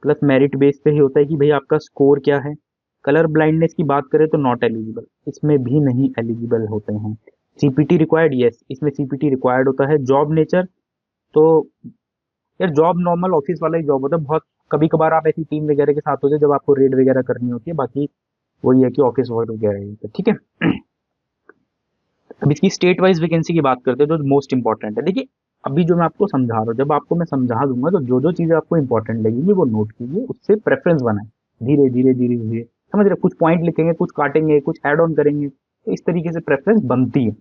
प्लस मेरिट बेस पे ही होता है कि भाई आपका स्कोर क्या है। कलर ब्लाइंडनेस की बात करें तो नॉट एलिजिबल, इसमें भी नहीं एलिजिबल होते हैं। सीपीटी रिक्वायर्ड यस, इसमें सीपीटी रिक्वायर्ड होता है। जॉब नेचर तो यार जॉब नॉर्मल ऑफिस वाला ही जॉब होता है, बहुत कभी कभार आप ऐसी टीम वगैरह के साथ होते हैं जब आपको रेड वगैरह करनी होती है, बाकी वही है कि ऑफिस वर्क वगैरह है, तो ठीक है। अब इसकी स्टेट वाइज वैकेंसी की बात करते हैं जो मोस्ट इंपॉर्टेंट है। देखिए अभी जो मैं आपको समझा रहा हूँ, जब आपको मैं समझा दूंगा तो जो जो चीजें आपको इंपॉर्टेंट लगेंगी वो नोट कीजिए, उससे प्रेफरेंस बनाए धीरे धीरे धीरे धीरे, समझ रहे, कुछ पॉइंट लिखेंगे, कुछ काटेंगे, कुछ ऐड ऑन करेंगे, तो इस तरीके से प्रेफरेंस बनती है।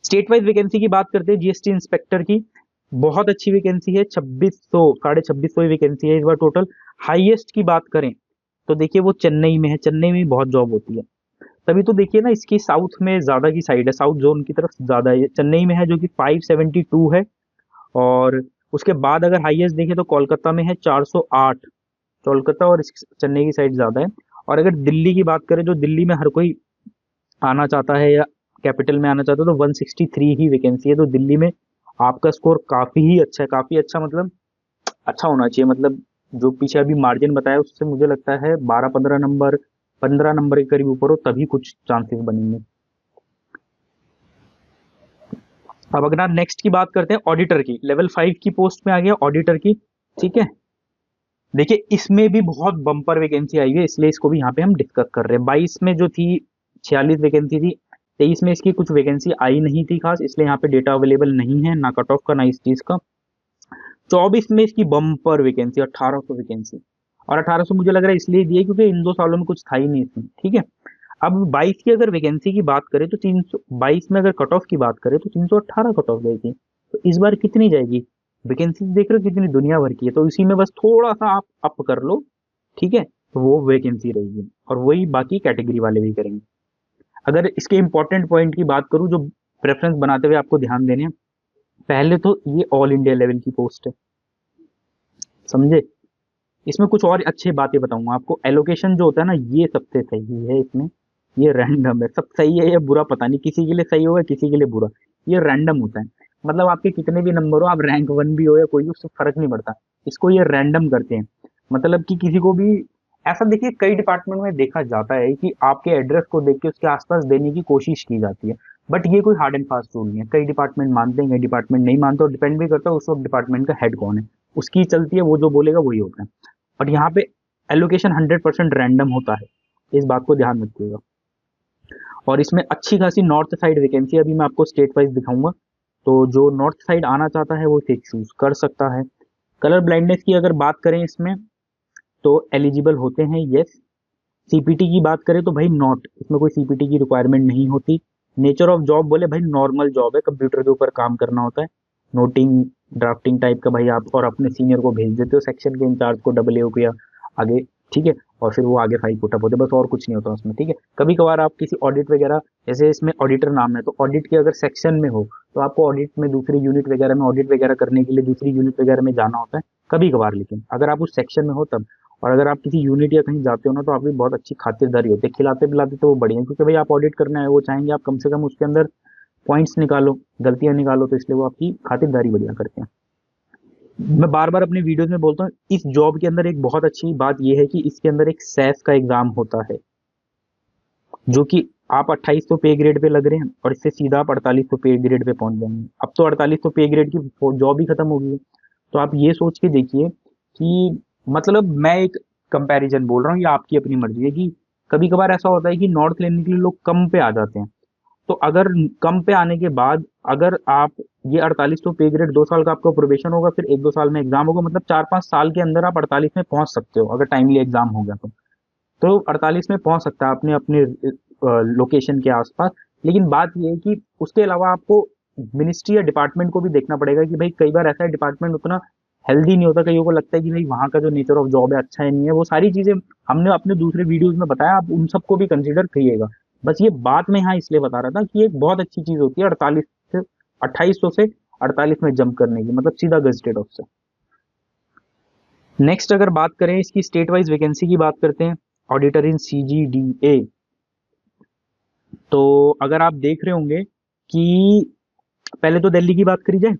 स्टेट वाइज वैकेंसी की बात करते हैं, जीएसटी इंस्पेक्टर की बहुत अच्छी वैकेंसी है, 2600 2650 वैकेंसी है इस बार टोटल। हाईएस्ट की बात करें तो देखिए वो चेन्नई में है, चेन्नई में बहुत जॉब होती है, तभी तो देखिए ना इसकी साउथ में ज्यादा की साइड है, साउथ जोन की तरफ ज्यादा है, चेन्नई में है जो कि 572 है। और उसके बाद अगर हाईएस्ट देखें तो कोलकाता में है 408, कोलकाता और चेन्नई की साइड ज्यादा है। और अगर दिल्ली की बात करें, जो दिल्ली में हर कोई आना चाहता है या कैपिटल में आना चाहता है, तो 163 ही वैकेंसी है, तो दिल्ली में आपका स्कोर काफी ही अच्छा है, काफी अच्छा मतलब अच्छा होना चाहिए, मतलब जो पीछे अभी मार्जिन बताया उससे मुझे लगता है 12-15 नंबर, 15 नंबर के करीब ऊपर हो तभी कुछ चांसेस बनेंगे। अब अगर आप नेक्स्ट की बात करते हैं ऑडिटर की, लेवल 5 की पोस्ट में आ गया ऑडिटर की, ठीक है। देखिए इसमें भी बहुत बम्पर वैकेंसी आई है, इसलिए इसको भी यहाँ पे हम डिस्कस कर रहे हैं। 22 में जो थी 46 वैकेंसी थी, 23 में इसकी कुछ वैकेंसी आई नहीं थी खास, इसलिए यहाँ पे डेटा अवेलेबल नहीं है, ना कट ऑफ का ना इस चीज का। 24 में इसकी बम्पर वैकेंसी 1800 वैकेंसी, और 1800 मुझे लग रहा है इसलिए दिए क्योंकि इन 2 सालों में कुछ था ही नहीं इसमें, ठीक है। अब 22 की अगर वैकेंसी की बात करें तो 322 में अगर कट ऑफ की बात करें तो 318 कट ऑफ गई थी, तो इस बार कितनी जाएगी वैकेंसी, देख रहे हो कितनी दुनिया भर की है, तो इसी में बस थोड़ा सा आप अप कर लो, ठीक है, तो वो वैकेंसी रहेगी, और वही बाकी कैटेगरी वाले भी करेंगे। अगर इसके इंपॉर्टेंट पॉइंट की बात करूं जो प्रेफरेंस बनाते हुए आपको ध्यान देने हैं, पहले तो ये ऑल इंडिया लेवल की पोस्ट है, समझे। इसमें कुछ और अच्छी बातें बताऊंगा आपको, एलोकेशन जो होता है ना ये सबसे सही है इसमें, ये रैंडम है, सब सही है या बुरा पता नहीं, किसी के लिए सही होगा किसी के लिए बुरा, ये रैंडम होता है, मतलब आपके कितने भी नंबर हो, आप रैंक 1 भी हो या कोई भी, उससे फर्क नहीं पड़ता, इसको ये रैंडम करते हैं, मतलब कि किसी को भी ऐसा, देखिए कई डिपार्टमेंट में देखा जाता है कि आपके एड्रेस को देख के उसके आसपास देने की कोशिश की जाती है, बट ये कोई हार्ड एंड फास्ट रूल नहीं है, कई डिपार्टमेंट मानते हैं कई डिपार्टमेंट नहीं मानते, और डिपेंड भी करता है उस वक्त डिपार्टमेंट का हेड कौन है, उसकी चलती है, वो जो बोलेगा वही होता है। बट यहाँ पे एलोकेशन 100% रैंडम होता है, इस बात को ध्यान रखिएगा। और इसमें अच्छी खासी नॉर्थ साइड वैकेंसी, अभी मैं आपको स्टेट वाइज दिखाऊंगा, तो जो नॉर्थ साइड आना चाहता है वो इसे चूज कर सकता है। कलर ब्लाइंडनेस की अगर बात करें इसमें तो एलिजिबल होते हैं, यस। सीपीटी की बात करें तो भाई नॉट, इसमें कोई सीपीटी की रिक्वायरमेंट नहीं होती। नेचर ऑफ जॉब बोले भाई नॉर्मल जॉब है, कंप्यूटर के ऊपर काम करना होता है, नोटिंग ड्राफ्टिंग टाइप का, भाई आप और अपने सीनियर को भेज देते हो सेक्शन के इंचार्ज को, डबल ए या आगे, ठीक है, और फिर वो आगे फाइल पुटअप होते, बस और कुछ नहीं होता उसमें, ठीक है। कभी कभार आप किसी ऑडिट वगैरह, जैसे इसमें ऑडिटर नाम है, तो ऑडिट के अगर सेक्शन में हो तो आपको ऑडिट में दूसरी यूनिट वगैरह में ऑडिट वगैरह करने के लिए दूसरी यूनिट वगैरह में जाना होता है कभी कभार, लेकिन अगर आप उस सेक्शन में हो तब। और अगर आप किसी यूनिट या कहीं जाते हो ना तो आपकी बहुत अच्छी खातिरदारी होती है, खिलाते पिलाते तो वो बढ़िया है, क्योंकि भाई आप ऑडिट करना है, वो चाहेंगे आप कम से कम उसके अंदर पॉइंट्स निकालो, गलतियां निकालो, तो इसलिए वो आपकी खातिरदारी बढ़िया करते हैं। मैं बार बार अपने वीडियोस में बोलता हूँ, इस जॉब के अंदर एक बहुत अच्छी बात यह है कि इसके अंदर एक सैफ का एग्जाम होता है, जो कि आप 2800 पे ग्रेड पे लग रहे हैं और इससे सीधा आप 4800 पे ग्रेड पे पहुंच जाएंगे। अब तो 4800 पे ग्रेड की जॉब ही खत्म हो गई है, तो आप ये सोच के देखिए कि, मतलब मैं एक कंपैरिजन बोल रहा हूँ, ये आपकी अपनी मर्जी है कि कभी कभार ऐसा होता है कि नॉर्थ लेने के लिए लोग कम पे आ जाते हैं, तो अगर कम पे आने के बाद अगर आप ये 4800 पे ग्रेड 2 साल का आपका प्रोबेशन होगा, फिर 1-2 साल में एग्जाम होगा, मतलब 4-5 साल के अंदर आप 48 में पहुंच सकते हो अगर टाइमली एग्जाम हो गया तो 48 में पहुंच सकता है अपने अपने लोकेशन के आसपास। लेकिन बात यह है कि उसके अलावा आपको मिनिस्ट्री या डिपार्टमेंट को भी देखना पड़ेगा कि भाई कई बार ऐसा डिपार्टमेंट उतना हेल्दी नहीं होता, कईयों को लगता है कि भाई वहाँ का जो नेचर ऑफ जॉब है अच्छा है नहीं है, वो सारी चीजें हमने अपने दूसरे वीडियोस में बताया, आप उन सबको भी कंसिडर करिएगा। बस ये बात मैं यहाँ इसलिए बता रहा था कि एक बहुत अच्छी चीज होती है 48 से 2800 से 48 में जंप करने की, मतलब सीधा गजटेड ऑफिसर। नेक्स्ट अगर बात करें इसकी स्टेट वाइज वैकेंसी की बात करते हैं, ऑडिटर इन सीजीडीए, तो अगर आप देख रहे होंगे कि पहले तो दिल्ली की बात करी जाए,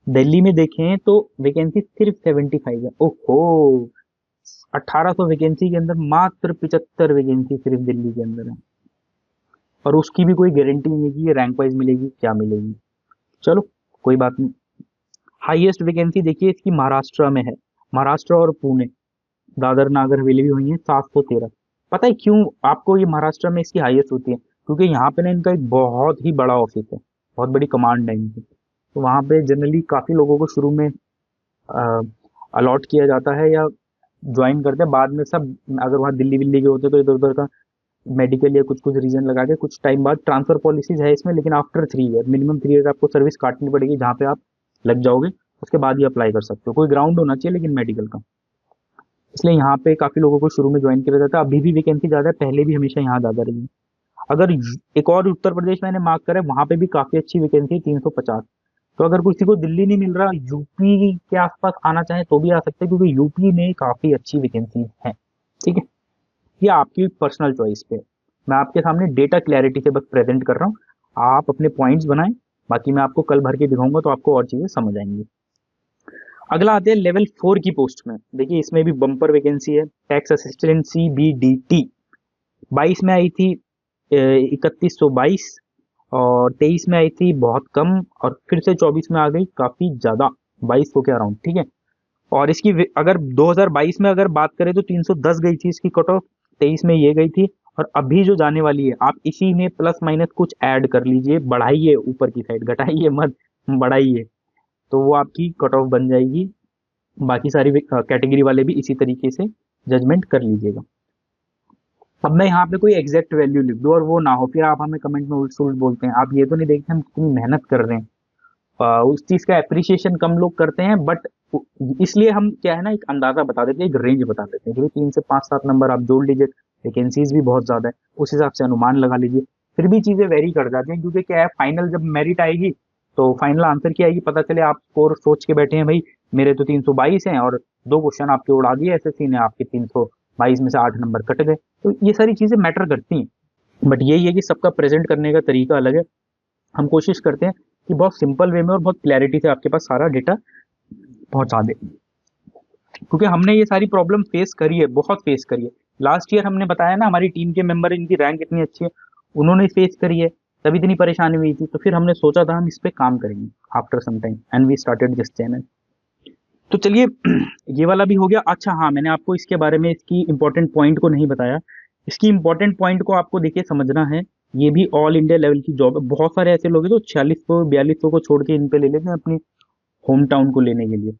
दिल्ली में देखें तो वैकेंसी सिर्फ 75 है, ओहो, 1800 वैकेंसी के अंदर मात्र 75 वैकेंसी सिर्फ दिल्ली के अंदर है, और उसकी भी कोई गारंटी नहीं है कि ये रैंक वाइज मिलेगी क्या मिलेगी, चलो कोई बात नहीं। हाईएस्ट वैकेंसी देखिए इसकी महाराष्ट्र में है, महाराष्ट्र और पुणे, दादर नागर हवेली भी हुई है 713। पता है क्यों आपको ये महाराष्ट्र में इसकी हाईएस्ट होती है? क्योंकि यहाँ पे ना इनका एक बहुत ही बड़ा ऑफिस है, बहुत बड़ी कमांड है इनकी। तो वहाँ पे जनरली काफी लोगों को शुरू में अलॉट किया जाता है या ज्वाइन करते हैं, बाद में सब अगर वहाँ दिल्ली विल्ली के होते तो इधर उधर का मेडिकल या कुछ कुछ रीजन लगा के कुछ टाइम बाद ट्रांसफर पॉलिसीज है इसमें, लेकिन आफ्टर 3 ईयर, मिनिमम 3 ईयर आपको सर्विस काटनी पड़ेगी जहाँ पे आप लग जाओगे, उसके बाद ही अप्लाई कर सकते हो। कोई ग्राउंड होना चाहिए लेकिन मेडिकल का, इसलिए यहाँ पे काफी लोगों को शुरू में ज्वाइन किया जाता है। अभी भी वैकेंसी ज्यादा है, पहले भी हमेशा यहाँ ज्यादा रही है। अगर एक और उत्तर प्रदेश मैंने मार्क करा है, वहां पे भी काफी अच्छी वैकेंसी है 350। तो अगर किसी को दिल्ली नहीं मिल रहा, यूपी के आसपास आना चाहे तो भी आ सकते हैं, क्योंकि यूपी में काफी अच्छी वैकेंसी है। ठीक है, ये आपकी पर्सनल चॉइस पे है। मैं आपके सामने डेटा क्लैरिटी से बस प्रेजेंट कर रहा हूँ, आप अपने पॉइंट्स बनाएं, बाकी मैं आपको कल भर के दिखाऊंगा तो आपको और चीजें समझ आएंगी। अगला आते हैं लेवल 4 की पोस्ट में। देखिए इसमें भी बम्पर वैकेंसी है, टैक्स असिस्टेंट CBDT। 22 में आई थी 3122, और 23 में आई थी बहुत कम, और फिर से 24 में आ गई काफी ज्यादा, 2200 के अराउंड। ठीक है, और इसकी अगर 2022 में अगर बात करें तो 310 गई थी इसकी कट ऑफ, 23 में ये गई थी, और अभी जो जाने वाली है आप इसी में प्लस माइनस कुछ ऐड कर लीजिए, बढ़ाइए ऊपर की साइड, घटाइए मत, बढ़ाइए, तो वो आपकी कट ऑफ बन जाएगी। बाकी सारी कैटेगरी वाले भी इसी तरीके से जजमेंट कर लीजिएगा। अब मैं यहाँ पे कोई एग्जैक्ट वैल्यू लिख दूं और वो ना हो, फिर आप हमें कमेंट में उल्ट सुल्ट बोलते हैं। आप ये तो नहीं देखते हम कितनी मेहनत कर रहे हैं, उस चीज का अप्रिसिएशन कम लोग करते हैं, बट इसलिए हम क्या है ना, एक अंदाजा बता देते हैं, एक रेंज बता देते हैं कि 3 से 5 7 नंबर आप जोड़ लीजिए, वैकेंसीज भी बहुत ज्यादा है, उस हिसाब से अनुमान लगा लीजिए। फिर भी चीजें वेरी कर जाती हैं, क्योंकि क्या है, फाइनल जब मेरिट आएगी तो फाइनल आंसर क्या आएगी पता चले, आप स्कोर सोच के बैठे हैं भाई मेरे तो 322 हैं, और 2 क्वेश्चन आपके उड़ा दिए एसएससी ने, आपके 322 में से 8 नंबर कट गए। तो ये सारी चीजें मैटर करती हैं, बट यही है कि सबका प्रेजेंट करने का तरीका अलग है। हम कोशिश करते हैं कि बहुत सिंपल वे में और बहुत क्लैरिटी से आपके पास सारा डेटा पहुंचा दे, क्योंकि हमने ये सारी प्रॉब्लम फेस करी है, बहुत फेस करी है। लास्ट ईयर हमने बताया ना, हमारी टीम के मेंबर, इनकी रैंक इतनी अच्छी है, उन्होंने फेस करी है, तभी इतनी परेशानी हुई थी। तो फिर हमने सोचा था हम इस पे काम करेंगे after some time, and we started this channel. तो चलिए ये वाला भी हो गया। अच्छा हाँ, मैंने आपको इसके बारे में इसकी इंपॉर्टेंट पॉइंट को नहीं बताया। इसकी इंपॉर्टेंट पॉइंट को आपको देखिए समझना है, ये भी ऑल इंडिया लेवल की जॉब है। बहुत सारे ऐसे लोग हैं जो 4600 4200 को छोड़ के इन पे ले लेते हैं अपनी होम टाउन को लेने के लिए।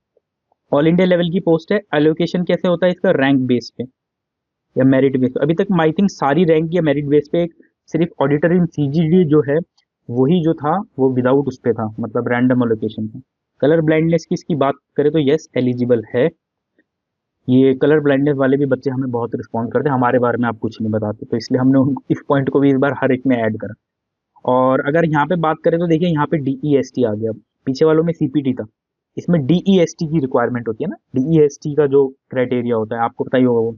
ऑल इंडिया लेवल की पोस्ट है। एलोकेशन कैसे होता है इसका, रैंक बेस पे या मेरिट बेस पे। अभी तक आई थिंक सारी रैंक या मेरिट बेस पे, एक सिर्फ ऑडिटर इन CGD जो है वही जो था वो विदाउट उस पे था, मतलब रैंडम एलोकेशन था। कलर ब्लाइंडनेस की इसकी बात करें तो यस एलिजिबल है। ये कलर ब्लाइंडनेस वाले भी बच्चे हमें बहुत रिस्पॉन्ड करते हैं, हमारे बारे में आप कुछ नहीं बताते, तो इसलिए हमने इस पॉइंट को भी इस बार हर एक में ऐड करा। और अगर यहाँ पे बात करें तो देखिए यहाँ पे DEST आ गया, पीछे वालों में CPT था, इसमें DEST की रिक्वायरमेंट होती है ना। DEST का जो क्राइटेरिया होता है आपको पता ही होगा, वो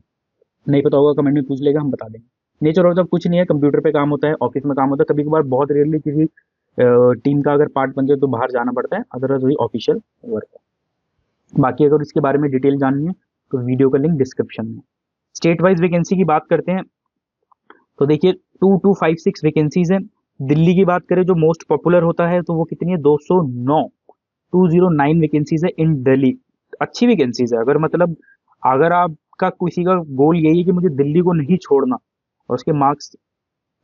नहीं पता होगा कमेंट में पूछ लेगा, हम बता देंगे। नेचर ऑफ जॉब कुछ नहीं है, कंप्यूटर पे काम होता है, ऑफिस में काम होता है, कभी कभार बहुत रेयरली किसी टीम का अगर पार्ट बनते हो तो बाहर जाना पड़ता है, अदरवाइज वही ऑफिशियल वर्क है। बाकी अगर इसके बारे में डिटेल जाननी है तो वीडियो का लिंक डिस्क्रिप्शन में। स्टेट वाइज वैकेंसी की बात करते हैं तो देखिए 2256 वैकेंसीज है। दिल्ली की बात करें जो मोस्ट पॉपुलर होता है तो वो कितनी है, 209, 209 वैकेंसीज है इन दिल्ली। अच्छी वैकेंसीज है। अगर मतलब अगर आपका किसी का गोल यही है कि मुझे दिल्ली को नहीं छोड़ना, और उसके मार्क्स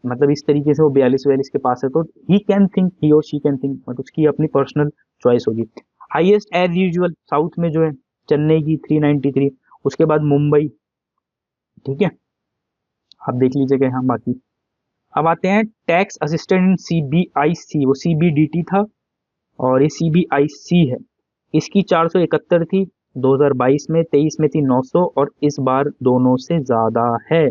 मतलब इस तरीके से वो 42 के पास है, तो ही कैन थिंक, ही और शी कैन थिंक, मतलब उसकी अपनी पर्सनल चॉइस होगी। हाईएस्ट एज यूजुअल साउथ में जो है चेन्नई की 393, उसके बाद मुंबई। ठीक है, आप देख लीजिएगा यहाँ। बाकी अब आते हैं टैक्स असिस्टेंट CBIC, वो CBDT था और ये CBIC है। इसकी 471 थी 2022 में, 23 में थी 900, और इस बार दोनों से ज्यादा है।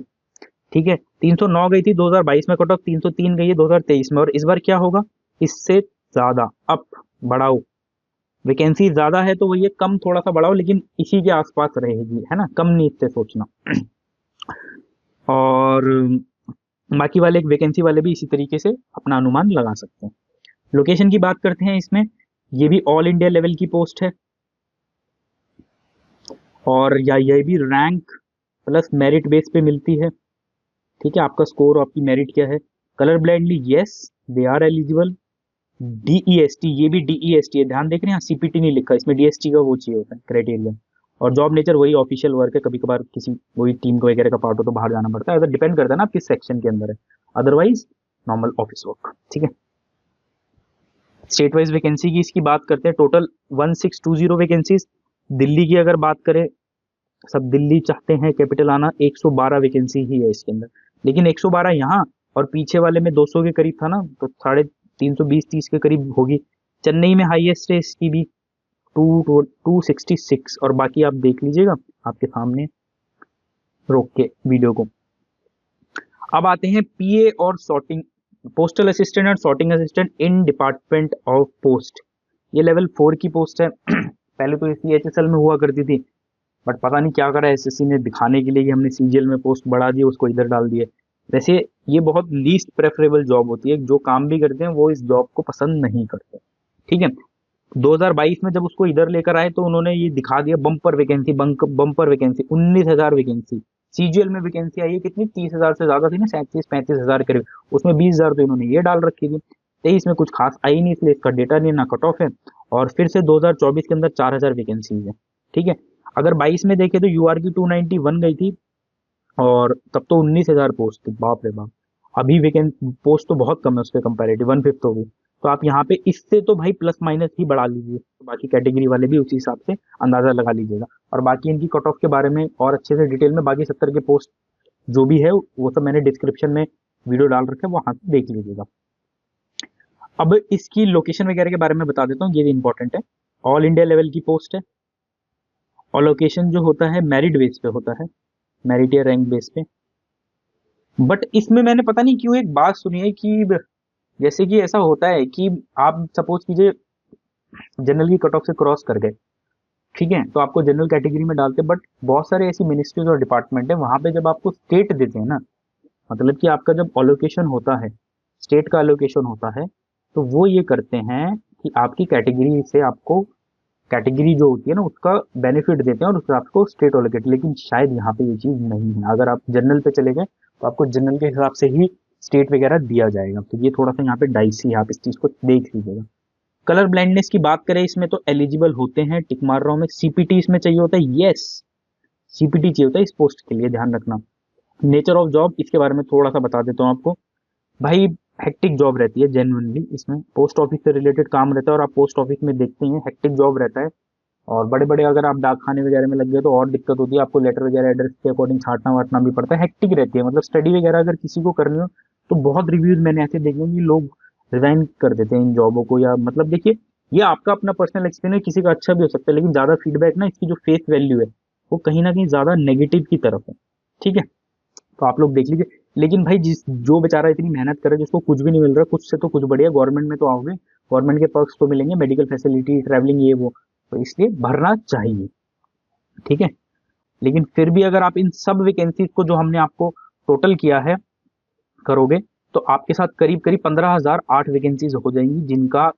ठीक है, 309 गई थी 2022 में कट ऑफ, 303 गई है 2023 में, और इस बार क्या होगा, इससे ज्यादा अप बढ़ाओ। वैकेंसी ज्यादा है तो वही है, कम थोड़ा सा बढ़ाओ, लेकिन इसी के आसपास रहेगी, है ना, कम नहीं इससे सोचना। और बाकी वाले वैकेंसी वाले भी इसी तरीके से अपना अनुमान लगा सकते हैं। लोकेशन की बात करते हैं इसमें, ये भी ऑल इंडिया लेवल की पोस्ट है, और या ये भी रैंक प्लस मेरिट बेस पे मिलती है। ठीक है, आपका स्कोर और आपकी मेरिट क्या है। Colour blindly yes they are eligible. DEST, ये भी DEST है, ध्यान देख रहे हैं, CPT नहीं लिखा, इसमें DST का वो चाहिए होता है क्राइटेरिया। और जॉब नेचर वही ऑफिशियल वर्क है, कभी कभार किसी वही टीम को वगैरह का पार्ट हो तो बाहर जाना पड़ता है, अगर डिपेंड करता है ना आप किस सेक्शन के अंदर है, अदरवाइज नॉर्मल ऑफिस वर्क। ठीक है, स्टेट वाइज वैकेंसी की इसकी बात करते हैं, टोटल 1620 वैकेंसीज। दिल्ली की अगर बात करें, सब दिल्ली चाहते हैं कैपिटल आना, 112 वैकेंसी ही है इसके अंदर, लेकिन 112 यहाँ और पीछे वाले में 200 के करीब था ना, तो 320-30 के करीब होगी। चेन्नई में हाईएस्ट है इसकी भी 266, और बाकी आप देख लीजिएगा आपके सामने रोक के वीडियो को। अब आते हैं पीए और सॉर्टिंग, पोस्टल असिस्टेंट और sorting assistant in department of post, ये लेवल 4 की पोस्ट है। पहले तो सीएचएसएल में हुआ करती थी, बट पता नहीं क्या करा एसएससी ने दिखाने के लिए कि हमने सीजीएल में पोस्ट बढ़ा दी, उसको इधर डाल दिए। वैसे ये बहुत लीस्ट प्रेफरेबल जॉब होती है, जो काम भी करते हैं वो इस जॉब को पसंद नहीं करते। ठीक है, 2022 में जब उसको इधर लेकर आए तो उन्होंने ये दिखा दिया bumper vacancy, bumper vacancy 19,000 vacancy. CGL में वैकेंसी आई है कितनी, 30,000 से ज्यादा थी ना, 37-35,000 करीब, उसमें 20,000 तो इन्होंने ये डाल रखी थी। 23 में कुछ खास आई नहीं, इसलिए इसका डेटा नहीं, ना कट ऑफ है, और फिर से 2024 के अंदर 4,000 वैकेंसी है। ठीक है, अगर 22 में देखे तो यूआर की 291 गई थी, और तब तो 19,000 पोस्ट थी, बाप रे बाप। अभी वैकेंट पोस्ट तो बहुत कम है उसके कंपैरेटिव, 1/5 हो गई। तो आप यहाँ पे इससे तो भाई प्लस माइनस ही बढ़ा लीजिए, तो बाकी कैटेगरी वाले भी उसी हिसाब से अंदाजा लगा लीजिएगा। और बाकी इनकी कट ऑफ के बारे में और अच्छे से डिटेल में बाकी 70 के पोस्ट जो भी है वो सब मैंने डिस्क्रिप्शन में वीडियो डाल रखे हैं, वहां से देख लीजिएगा। अब इसकी लोकेशन वगैरह के बारे में बता देता हूँ, ये भी इंपॉर्टेंट है। ऑल इंडिया लेवल की पोस्ट है, और लोकेशन जो होता है मेरिट बेस पे होता है, मेरिट या रैंक बेस पे। बट इसमें मैंने पता नहीं क्यों एक बात सुनी है कि जैसे कि ऐसा होता है कि आप सपोज कीजिए जनरल की कट ऑफ से क्रॉस कर गए, ठीक है, तो आपको जनरल कैटेगरी में डालते हैं, बट बहुत सारे ऐसी मिनिस्ट्रीज और डिपार्टमेंट है, वहां पे जब आपको स्टेट देते हैं ना, मतलब कि आपका जब अलोकेशन होता है, स्टेट का अलोकेशन होता है, तो वो ये करते हैं कि आपकी कैटेगरी से आपको कैटेगरी जो होती है ना उसका बेनिफिट देते हैं और उससे आपको स्टेट अलोकेट। लेकिन शायद यहाँ पे ये चीज नहीं है, अगर आप जनरल पे चले गए तो आपको जनरल के हिसाब से ही स्टेट वगैरह दिया जाएगा, तो ये थोड़ा सा यहाँ पे डाइसी है, आप इस चीज को देख लीजिएगा। कलर ब्लाइंडनेस की बात करें, इसमें तो एलिजिबल होते हैं, टिक मार रहा हूं मैं। सीपीटी इसमें चाहिए होता है, यस सीपीटी चाहिए होता है इस पोस्ट के लिए, ध्यान रखना। नेचर ऑफ जॉब इसके बारे में थोड़ा सा बता देता हूँ आपको। भाई हेक्टिक जॉब रहती है जेन्युइनली, इसमें पोस्ट ऑफिस से रिलेटेड काम रहता है, और आप पोस्ट ऑफिस में देखते हैं हेक्टिक जॉब रहता है। और बड़े बड़े अगर आप डाक खाने वगैरह में लग गए तो और दिक्कत होती है, आपको लेटर वगैरह एड्रेस के अकॉर्डिंग छाटना वाटना भी पड़ता है, हेक्टिक रहती है। मतलब स्टडी वगैरह अगर किसी को करनी हो तो बहुत रिव्यूज मैंने ऐसे देखे हैं कि लोग रिजाइन कर देते हैं इन जॉबों को, या मतलब देखिए ये आपका अपना पर्सनल एक्सपीरियंस, किसी का अच्छा भी हो सकता है, लेकिन ज्यादा फीडबैक ना इसकी जो फेस वैल्यू है वो कहीं ना कहीं ज्यादा नेगेटिव की तरफ है। ठीक है, तो आप लोग देख लीजिए। लेकिन भाई जिस जो बेचारा इतनी मेहनत करे, जिसको कुछ भी नहीं मिल रहा, कुछ से तो कुछ बढ़िया, गवर्नमेंट में तो आओगे, गवर्नमेंट के पर्क्स तो मिलेंगे, मेडिकल फैसिलिटी, ट्रैवलिंग, ये वो, तो इसलिए भरना चाहिए। ठीक है, लेकिन फिर भी अगर आप इन सब वैकेंसीज को जो हमने आपको टोटल किया है करोगे, तो आपके साथ करीब करीब 15,008 वैकेंसीज हो जाएंगी, जिनका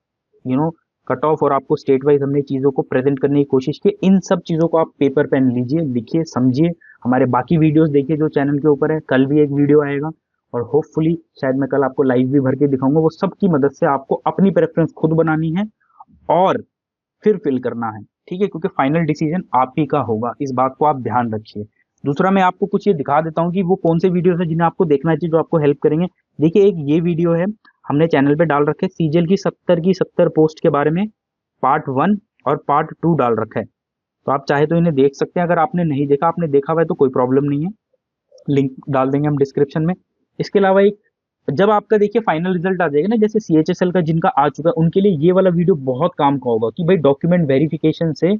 कट ऑफ और आपको स्टेट वाइज हमने चीजों को प्रेजेंट करने की कोशिश की। इन सब चीजों को आप पेपर पेन लीजिए, लिखिए, समझिए, हमारे बाकी वीडियोस देखिए जो चैनल के ऊपर है। कल भी एक वीडियो आएगा, और होपफुली शायद मैं कल आपको लाइव भी भर के दिखाऊंगा। वो सबकी मदद से आपको अपनी प्रेफरेंस खुद बनानी है और फिर फिल करना है। ठीक है, क्योंकि फाइनल डिसीजन आप ही का होगा, इस बात को आप ध्यान रखिए। दूसरा, मैं आपको कुछ ये दिखा देता हूँ कि वो कौन से वीडियोस है जिन्हें आपको देखना चाहिए, जो आपको हेल्प करेंगे। देखिए, एक ये वीडियो है, हमने चैनल पे डाल रखे सीजीएल की 70 पोस्ट के बारे में, पार्ट 1 और पार्ट 2 डाल रखा है, तो आप चाहे तो इन्हें देख सकते हैं। अगर आपने नहीं देखा, आपने देखा हुआ है तो कोई प्रॉब्लम नहीं है, लिंक डाल देंगे हम डिस्क्रिप्शन में। इसके अलावा एक, जब आपका देखिए फाइनल रिजल्ट आ जाएगा ना, जैसे सीएचएसएल का जिनका आ चुका है, उनके लिए ये वाला वीडियो बहुत काम का होगा कि भाई डॉक्यूमेंट वेरिफिकेशन से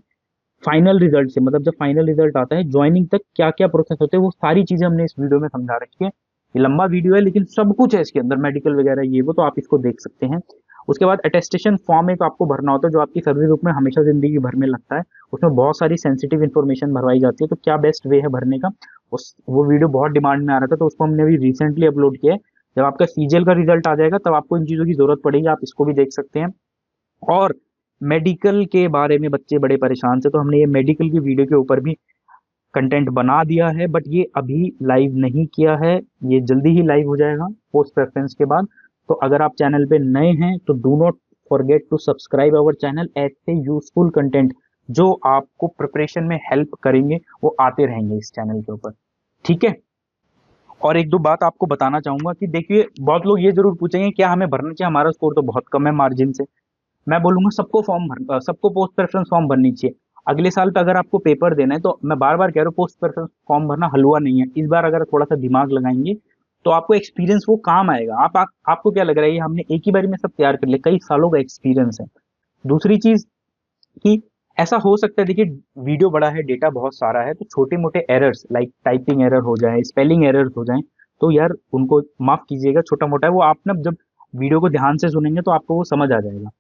फाइनल रिजल्ट से, मतलब जब फाइनल रिजल्ट आता है ज्वाइनिंग तक क्या क्या प्रोसेस होते हैं, वो सारी चीजें हमने इस वीडियो में समझा रखी है। ये लंबा वीडियो है लेकिन सब कुछ है इसके अंदर, मेडिकल वगैरह ये वो, तो आप इसको देख सकते हैं। उसके बाद अटेस्टेशन फॉर्म एक आपको भरना होता है, जो आपकी सर्विस बुक में हमेशा जिंदगी भर में लगता है। उसमें बहुत सारी सेंसिटिव इन्फॉर्मेशन भरवाई जाती है, तो क्या बेस्ट वे है भरने का, वो वीडियो बहुत डिमांड में आ रहा था, तो उसको हमने अभी रिसेंटली अपलोड किया है। जब आपका सीजीएल का रिजल्ट आ जाएगा तब आपको इन चीजों की जरूरत पड़ेगी, आप इसको भी देख सकते हैं। और मेडिकल के बारे में बच्चे बड़े परेशान थे, तो हमने ये मेडिकल की वीडियो के ऊपर भी कंटेंट बना दिया है, बट ये अभी लाइव नहीं किया है, ये जल्दी ही लाइव हो जाएगा पोस्ट प्रेफरेंस के बाद। तो अगर आप चैनल पे नए हैं तो do not forget to subscribe our channel, ऐसे यूजफुल कंटेंट जो आपको प्रिपरेशन में हेल्प करेंगे वो आते रहेंगे इस चैनल के ऊपर। ठीक है। और एक दो बात आपको बताना चाहूंगा कि देखिए, बहुत लोग ये जरूर पूछेंगे क्या हमें भरना चाहिए, हमारा स्कोर तो बहुत कम है मार्जिन से। मैं बोलूंगा सबको पोस्ट प्रेफरेंस फॉर्म भरनी चाहिए। अगले साल पे अगर आपको पेपर देना है तो मैं बार बार कह रहा हूँ, पोस्ट प्रेफरेंस फॉर्म भरना हलवा नहीं है। इस बार अगर थोड़ा सा दिमाग लगाएंगे तो आपको एक्सपीरियंस वो काम आएगा। आपको क्या लग रहा है, ये हमने एक ही बार में सब तैयार कर लिया, कई सालों का एक्सपीरियंस है। दूसरी चीज कि ऐसा हो सकता है, देखिए वीडियो बड़ा है, डेटा बहुत सारा है, तो छोटे मोटे एरर्स लाइक टाइपिंग एरर हो जाए, स्पेलिंग एरर्स हो जाए, तो यार उनको माफ कीजिएगा, छोटा मोटा है वो। आप ना जब वीडियो को ध्यान से सुनेंगे तो आपको वो समझ आ जाएगा।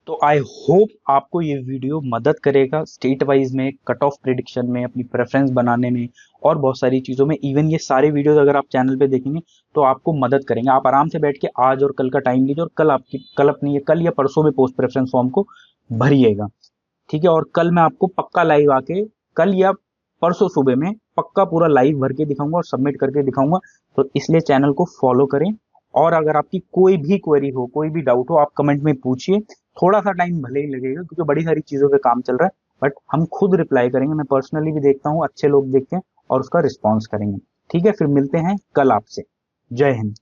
तो आई होप आपको ये वीडियो मदद करेगा स्टेट वाइज में, कट ऑफ प्रिडिक्शन में, अपनी प्रेफरेंस बनाने में और बहुत सारी चीज़ों में। इवन ये सारे वीडियोस अगर आप चैनल पे देखेंगे तो आपको मदद करेंगे। आप आराम से बैठ के आज और कल का टाइम लीजिए और कल अपनी ये कल या परसों में पोस्ट प्रेफरेंस फॉर्म को भरिएगा। ठीक है। और कल मैं आपको पक्का लाइव आके, कल या परसों सुबह में पक्का पूरा लाइव भर के दिखाऊंगा और सबमिट करके दिखाऊंगा। तो इसलिए चैनल को फॉलो करें। और अगर आपकी कोई भी क्वेरी हो, कोई भी डाउट हो, आप कमेंट में पूछिए। थोड़ा सा टाइम भले ही लगेगा क्योंकि बड़ी सारी चीजों पे काम चल रहा है, बट हम खुद रिप्लाई करेंगे। मैं पर्सनली भी देखता हूँ, अच्छे लोग देखते हैं और उसका रिस्पॉन्स करेंगे। ठीक है, फिर मिलते हैं कल आपसे। जय हिंद।